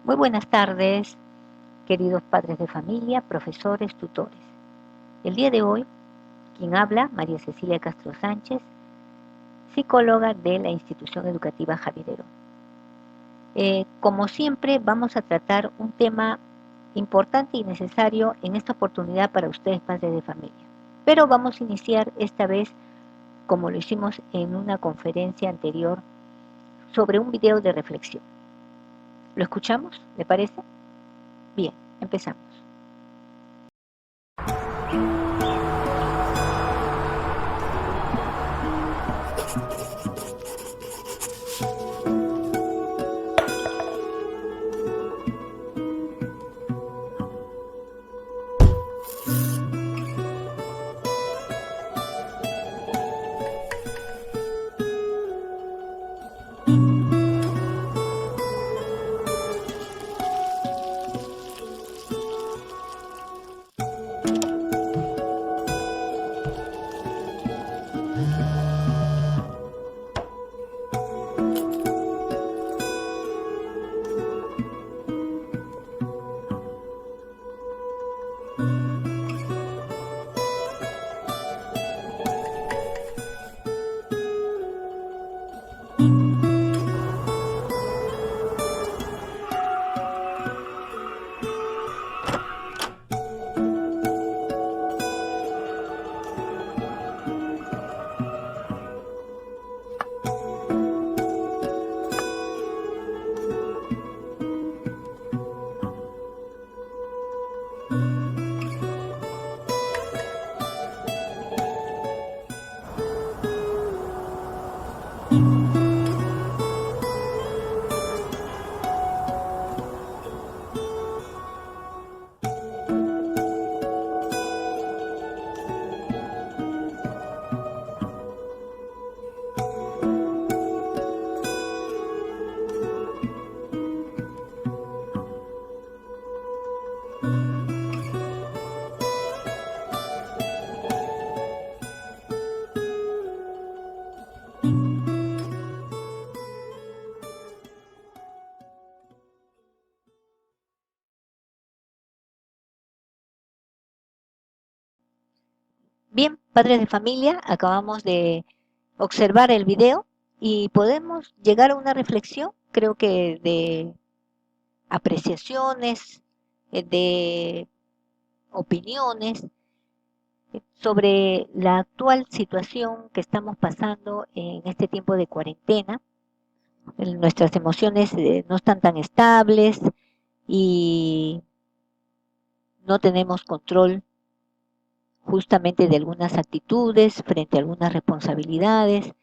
Muy buenas tardes, queridos padres de familia, profesores, tutores. El día de hoy, quien habla, María Cecilia Castro Sánchez, psicóloga de la institución educativa Javidero. Como siempre, vamos a tratar un tema importante y necesario en esta oportunidad para ustedes, padres de familia. Pero vamos a iniciar esta vez, como lo hicimos en una conferencia anterior, sobre un video de reflexión. ¿Lo escuchamos? ¿Le parece? Bien, empezamos. Bien, padres de familia, acabamos de observar el video y podemos llegar a una reflexión, creo que de apreciaciones, de opiniones sobre la actual situación que estamos pasando en este tiempo de cuarentena. Nuestras emociones no están tan estables y no tenemos control justamente de algunas actitudes frente a algunas responsabilidades.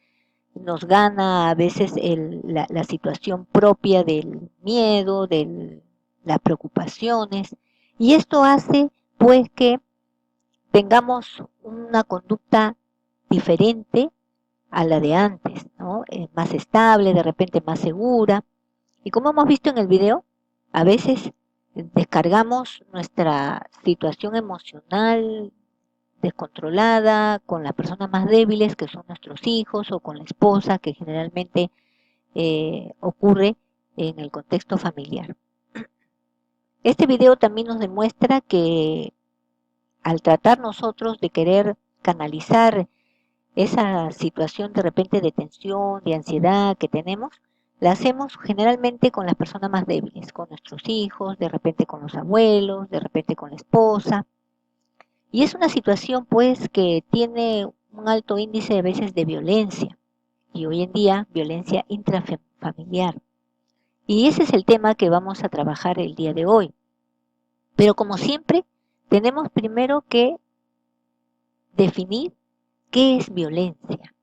Nos gana a veces la situación propia del miedo, de las preocupaciones, y esto hace pues que tengamos una conducta diferente a la de antes, ¿no? Más estable, de repente más segura. Y como hemos visto en el video, a veces descargamos nuestra situación emocional descontrolada con las personas más débiles, que son nuestros hijos, o con la esposa, que generalmente ocurre en el contexto familiar. Este video también nos demuestra que al tratar nosotros de querer canalizar esa situación de repente de tensión, de ansiedad que tenemos, la hacemos generalmente con las personas más débiles, con nuestros hijos, de repente con los abuelos, de repente con la esposa. Y es una situación pues que tiene un alto índice a veces de violencia, y hoy en día violencia intrafamiliar. Y ese es el tema que vamos a trabajar el día de hoy. Pero como siempre, tenemos primero que definir qué es violencia.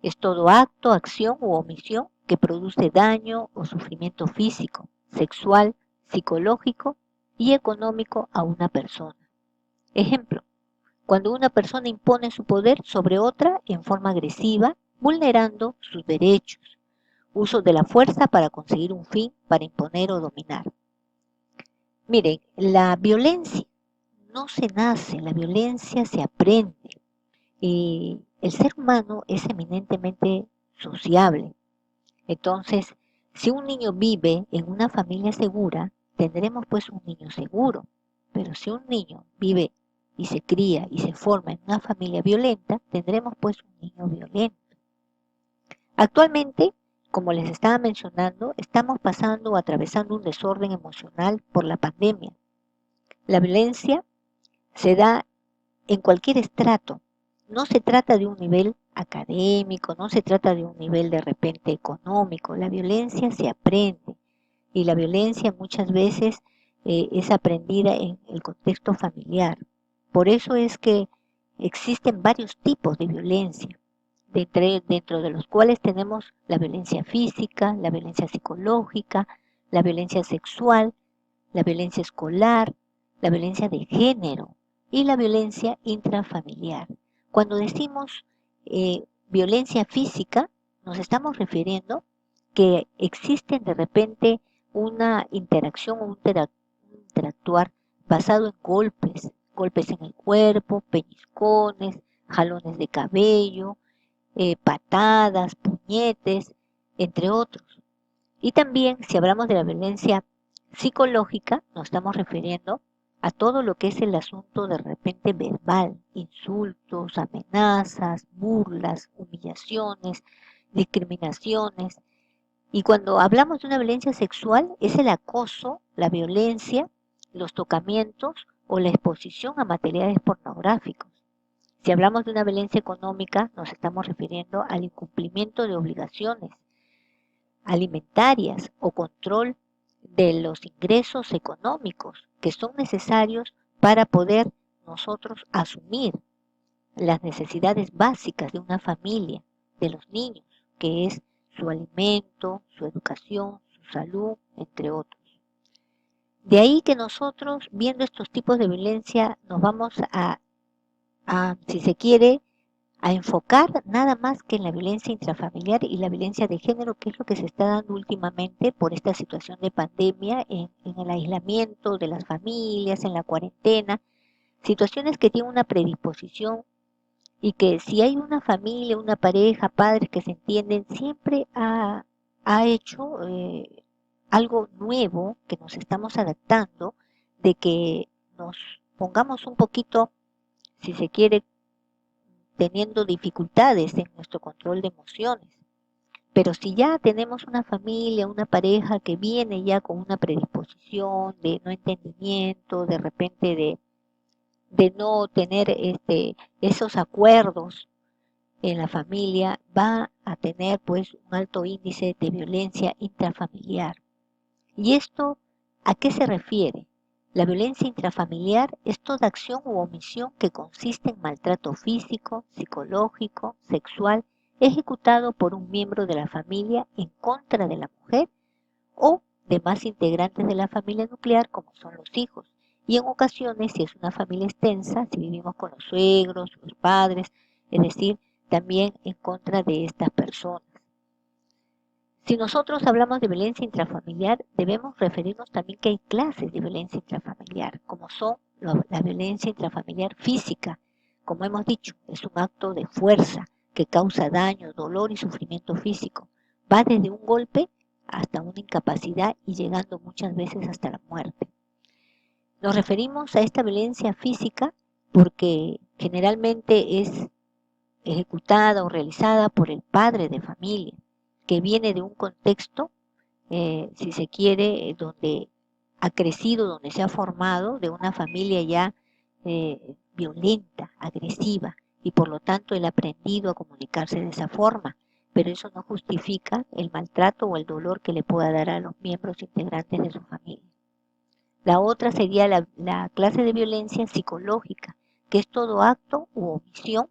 Es todo acto, acción u omisión que produce daño o sufrimiento físico, sexual, psicológico y económico a una persona. Ejemplo, cuando una persona impone su poder sobre otra en forma agresiva, vulnerando sus derechos, uso de la fuerza para conseguir un fin, para imponer o dominar. Miren, la violencia no se nace, la violencia se aprende. Y el ser humano es eminentemente sociable. Entonces, Si un niño vive en una familia segura, tendremos pues un niño seguro. Pero si un niño vive y se cría y se forma en una familia violenta, tendremos pues un niño violento. Actualmente, como les estaba mencionando, estamos pasando o atravesando un desorden emocional por la pandemia. La violencia se da en cualquier estrato. No se trata de un nivel académico, no se trata de un nivel de repente económico. La violencia se aprende y la violencia muchas veces es aprendida en el contexto familiar. Por eso es que existen varios tipos de violencia, dentro de los cuales tenemos la violencia física, la violencia psicológica, la violencia sexual, la violencia escolar, la violencia de género y la violencia intrafamiliar. Cuando decimos violencia física, nos estamos refiriendo que existen de repente una interacción o un interactuar basado en golpes, golpes en el cuerpo, pellizcones, jalones de cabello, patadas, puñetes, entre otros. Y también, si hablamos de la violencia psicológica, nos estamos refiriendo a todo lo que es el asunto de repente verbal, insultos, amenazas, burlas, humillaciones, discriminaciones. Y cuando hablamos de una violencia sexual, es el acoso, la violencia, los tocamientos o la exposición a materiales pornográficos. Si hablamos de una violencia económica, nos estamos refiriendo al incumplimiento de obligaciones alimentarias o control de los ingresos económicos que son necesarios para poder nosotros asumir las necesidades básicas de una familia, de los niños, que es su alimento, su educación, su salud, entre otros. De ahí que nosotros, viendo estos tipos de violencia, nos vamos si se quiere, a enfocar nada más que en la violencia intrafamiliar y la violencia de género, que es lo que se está dando últimamente por esta situación de pandemia, en el aislamiento de las familias, en la cuarentena, situaciones que tienen una predisposición y que si hay una familia, una pareja, padres que se entienden, siempre ha hecho algo nuevo que nos estamos adaptando, de que nos pongamos un poquito, si se quiere, teniendo dificultades en nuestro control de emociones. Pero si ya tenemos una familia, una pareja que viene ya con una predisposición de no entendimiento, de repente de no tener esos acuerdos en la familia, va a tener pues un alto índice de violencia intrafamiliar. ¿Y esto a qué se refiere? La violencia intrafamiliar es toda acción u omisión que consiste en maltrato físico, psicológico, sexual, ejecutado por un miembro de la familia en contra de la mujer o demás integrantes de la familia nuclear, como son los hijos. Y en ocasiones, si es una familia extensa, si vivimos con los suegros, los padres, es decir, también en contra de estas personas. Si nosotros hablamos de violencia intrafamiliar, debemos referirnos también que hay clases de violencia intrafamiliar, como son la violencia intrafamiliar física. Como hemos dicho, es un acto de fuerza que causa daño, dolor y sufrimiento físico. Va desde un golpe hasta una incapacidad y llegando muchas veces hasta la muerte. Nos referimos a esta violencia física porque generalmente es ejecutada o realizada por el padre de familia, que viene de un contexto, si se quiere, donde ha crecido, donde se ha formado, de una familia ya violenta, agresiva, y por lo tanto él ha aprendido a comunicarse de esa forma, pero eso no justifica el maltrato o el dolor que le pueda dar a los miembros integrantes de su familia. La otra sería la clase de violencia psicológica, que es todo acto u omisión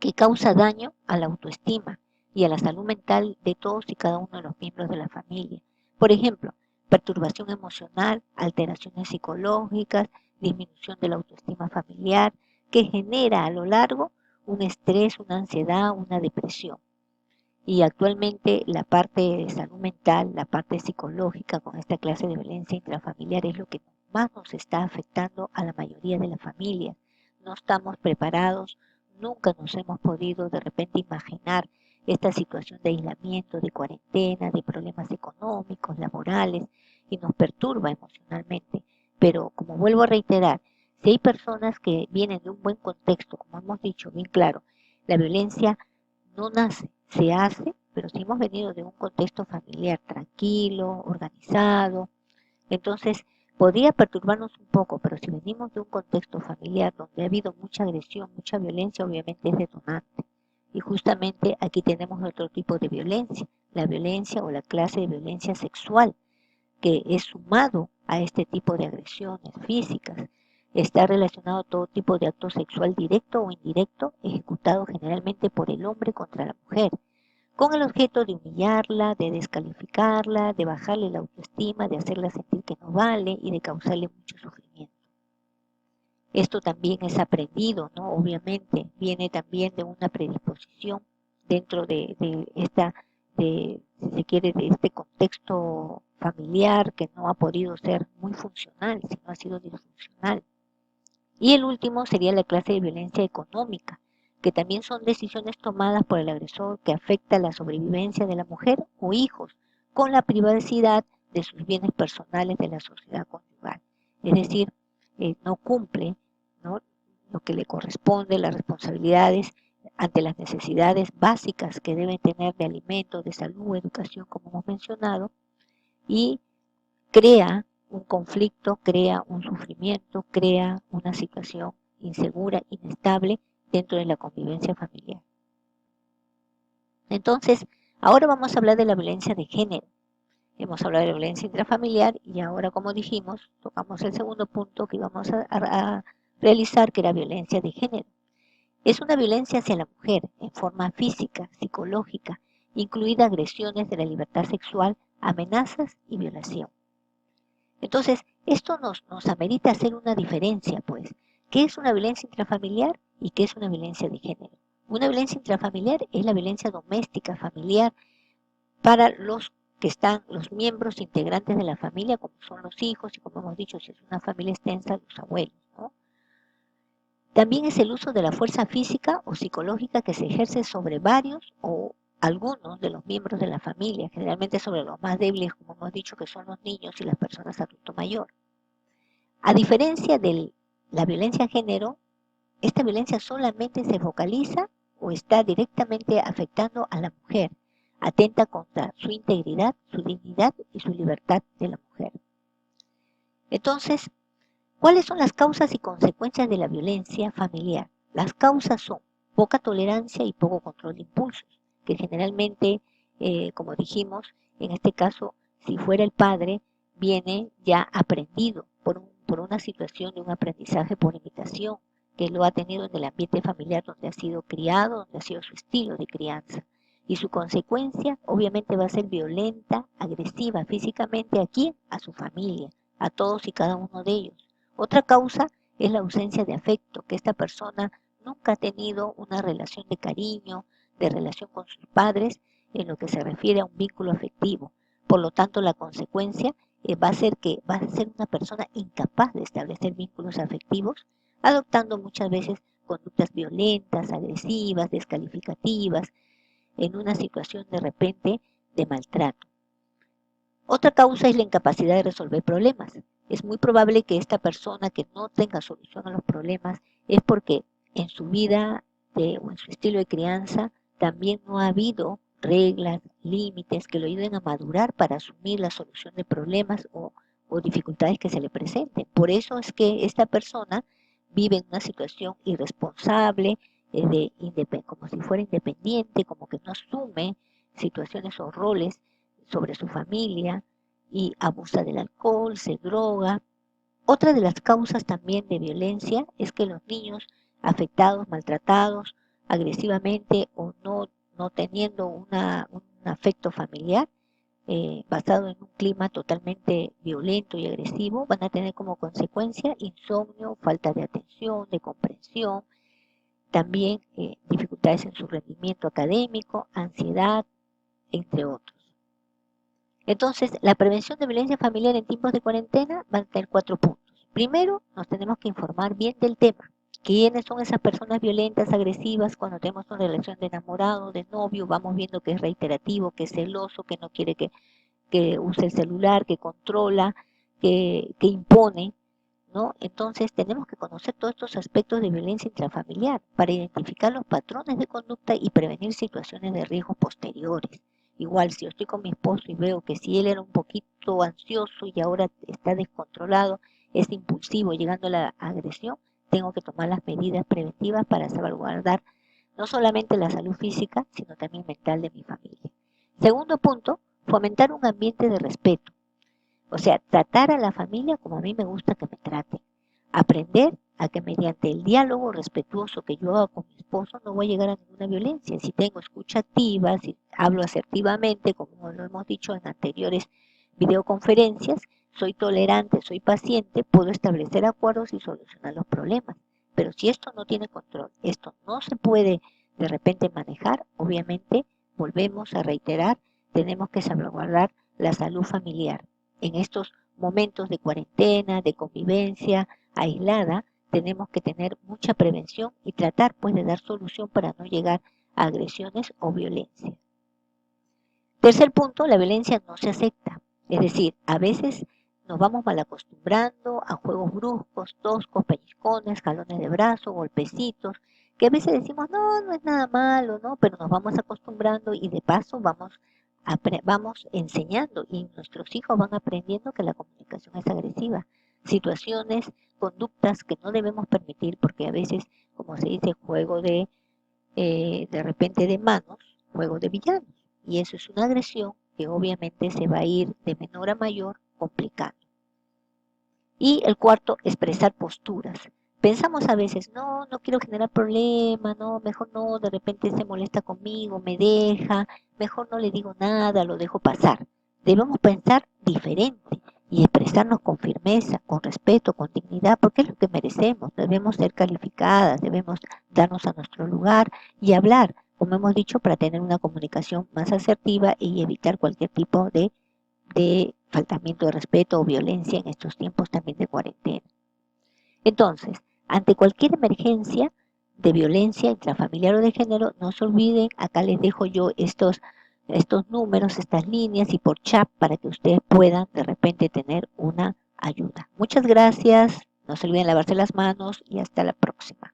que causa daño a la autoestima y a la salud mental de todos y cada uno de los miembros de la familia. Por ejemplo, perturbación emocional, alteraciones psicológicas, disminución de la autoestima familiar, que genera a lo largo un estrés, una ansiedad, una depresión. Y actualmente la parte de salud mental, la parte psicológica con esta clase de violencia intrafamiliar es lo que más nos está afectando a la mayoría de la familia. No estamos preparados, nunca nos hemos podido de repente imaginar esta situación de aislamiento, de cuarentena, de problemas económicos, laborales, y nos perturba emocionalmente. Pero como vuelvo a reiterar, si hay personas que vienen de un buen contexto, como hemos dicho bien claro, la violencia no nace, se hace, pero si hemos venido de un contexto familiar tranquilo, organizado, entonces podría perturbarnos un poco, pero si venimos de un contexto familiar donde ha habido mucha agresión, mucha violencia, obviamente es detonante. Y justamente aquí tenemos otro tipo de violencia, la violencia o la clase de violencia sexual, que es sumado a este tipo de agresiones físicas. Está relacionado a todo tipo de acto sexual directo o indirecto, ejecutado generalmente por el hombre contra la mujer, con el objeto de humillarla, de descalificarla, de bajarle la autoestima, de hacerla sentir que no vale y de causarle mucho sufrimiento. Esto también es aprendido, ¿no? Obviamente, viene también de una predisposición dentro de esta, si se quiere, de este contexto familiar que no ha podido ser muy funcional, sino ha sido disfuncional. Y el último sería la clase de violencia económica, que también son decisiones tomadas por el agresor que afecta la sobrevivencia de la mujer o hijos, con la privacidad de sus bienes personales de la sociedad conyugal. Es decir, no cumple, ¿no?, lo que le corresponde, las responsabilidades ante las necesidades básicas que deben tener de alimentos, de salud, educación, como hemos mencionado, y crea un conflicto, crea un sufrimiento, crea una situación insegura, inestable dentro de la convivencia familiar. Entonces, ahora vamos a hablar de la violencia de género. Hemos hablado de la violencia intrafamiliar y ahora, como dijimos, tocamos el segundo punto que íbamos a realizar, que era violencia de género. Es una violencia hacia la mujer en forma física, psicológica, incluida agresiones de la libertad sexual, amenazas y violación. Entonces, esto nos amerita hacer una diferencia, pues. ¿Qué es una violencia intrafamiliar y qué es una violencia de género? Una violencia intrafamiliar es la violencia doméstica, familiar, para los que están, los miembros integrantes de la familia, como son los hijos y como hemos dicho, si es una familia extensa, los abuelos, ¿no? También es el uso de la fuerza física o psicológica que se ejerce sobre varios o algunos de los miembros de la familia, generalmente sobre los más débiles, como hemos dicho, que son los niños y las personas adulto mayor. A diferencia de la violencia de género, esta violencia solamente se focaliza o está directamente afectando a la mujer, atenta contra su integridad, su dignidad y su libertad de la mujer. Entonces, ¿cuáles son las causas y consecuencias de la violencia familiar? Las causas son poca tolerancia y poco control de impulsos, que generalmente, como dijimos, en este caso, si fuera el padre, viene ya aprendido por una situación de un aprendizaje por imitación, que lo ha tenido en el ambiente familiar donde ha sido criado, donde ha sido su estilo de crianza. Y su consecuencia obviamente va a ser violenta, agresiva físicamente a quién, a su familia, a todos y cada uno de ellos. Otra causa es la ausencia de afecto, que esta persona nunca ha tenido una relación de cariño, de relación con sus padres, en lo que se refiere a un vínculo afectivo. Por lo tanto, la consecuencia va a ser que va a ser una persona incapaz de establecer vínculos afectivos, adoptando muchas veces conductas violentas, agresivas, descalificativas, en una situación de repente de maltrato. Otra causa es la incapacidad de resolver problemas. Es muy probable que esta persona que no tenga solución a los problemas es porque en su vida o en su estilo de crianza también no ha habido reglas, límites que lo ayuden a madurar para asumir la solución de problemas o dificultades que se le presenten. Por eso es que esta persona vive en una situación irresponsable, como si fuera independiente, como que no asume situaciones o roles sobre su familia y abusa del alcohol, se droga. Otra de las causas también de violencia es que los niños afectados, maltratados agresivamente o no teniendo un afecto familiar, basado en un clima totalmente violento y agresivo, van a tener como consecuencia insomnio, falta de atención, de comprensión, también dificultades en su rendimiento académico, ansiedad, entre otros. Entonces, la prevención de violencia familiar en tiempos de cuarentena va a tener 4 puntos. Primero, nos tenemos que informar bien del tema. ¿Quiénes son esas personas violentas, agresivas? Cuando tenemos una relación de enamorado, de novio, vamos viendo que es reiterativo, que es celoso, que no quiere que use el celular, que controla, que impone, ¿no? Entonces tenemos que conocer todos estos aspectos de violencia intrafamiliar para identificar los patrones de conducta y prevenir situaciones de riesgo posteriores. Igual, si yo estoy con mi esposo y veo que si él era un poquito ansioso y ahora está descontrolado, es impulsivo, llegando a la agresión, tengo que tomar las medidas preventivas para salvaguardar no solamente la salud física, sino también mental de mi familia. Segundo punto, fomentar un ambiente de respeto. O sea, tratar a la familia como a mí me gusta que me traten. Aprender a que mediante el diálogo respetuoso que yo hago con mi esposo no voy a llegar a ninguna violencia. Si tengo escucha activa, si hablo asertivamente, como lo hemos dicho en anteriores videoconferencias, soy tolerante, soy paciente, puedo establecer acuerdos y solucionar los problemas. Pero si esto no tiene control, esto no se puede de repente manejar, obviamente volvemos a reiterar, tenemos que salvaguardar la salud familiar. En estos momentos de cuarentena, de convivencia aislada, tenemos que tener mucha prevención y tratar pues de dar solución para no llegar a agresiones o violencia. Tercer punto, la violencia no se acepta. Es decir, a veces nos vamos mal acostumbrando a juegos bruscos, toscos, pellizcones, jalones de brazo, golpecitos, que a veces decimos, no, no es nada malo, ¿no? Pero nos vamos acostumbrando y de paso vamos enseñando y nuestros hijos van aprendiendo que la comunicación es agresiva. Situaciones, conductas que no debemos permitir porque a veces, como se dice, juego de repente de manos, juego de villanos. Y eso es una agresión que obviamente se va a ir de menor a mayor complicando. Y el cuarto, expresar posturas. Pensamos a veces, no, no quiero generar problemas, no, mejor no, de repente se molesta conmigo, me deja, mejor no le digo nada, lo dejo pasar. Debemos pensar diferente y expresarnos con firmeza, con respeto, con dignidad, porque es lo que merecemos. Debemos ser calificadas, debemos darnos a nuestro lugar y hablar, como hemos dicho, para tener una comunicación más asertiva y evitar cualquier tipo de faltamiento de respeto o violencia en estos tiempos también de cuarentena. Entonces, ante cualquier emergencia de violencia intrafamiliar o de género, no se olviden, acá les dejo yo estos números, estas líneas y por chat para que ustedes puedan de repente tener una ayuda. Muchas gracias, no se olviden lavarse las manos y hasta la próxima.